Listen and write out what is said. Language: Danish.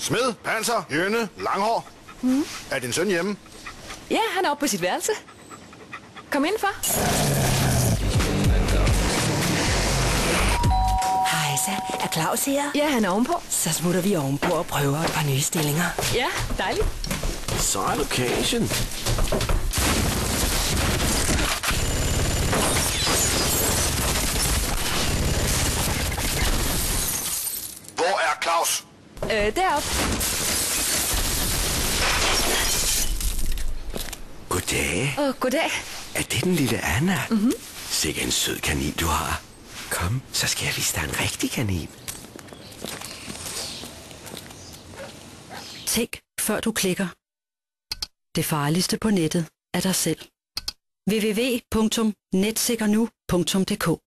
Smed, Panser, Jønne, Langhår. Er din søn hjemme? Ja, han er oppe på sit værelse. Kom ind, far. Hejsa, er Claus her? Ja, han er ovenpå. Så smutter vi ovenpå og prøver et par nye stillinger. Ja, dejligt. Så er location. Hvor er Claus? Deroppe. Goddag. Goddag. Er det den lille Anna? Sikke en sød kanin, du har. Kom, så skal jeg vise dig en rigtig kanin. Tænk, før du klikker. Det farligste på nettet er dig selv. www.netsikkernu.dk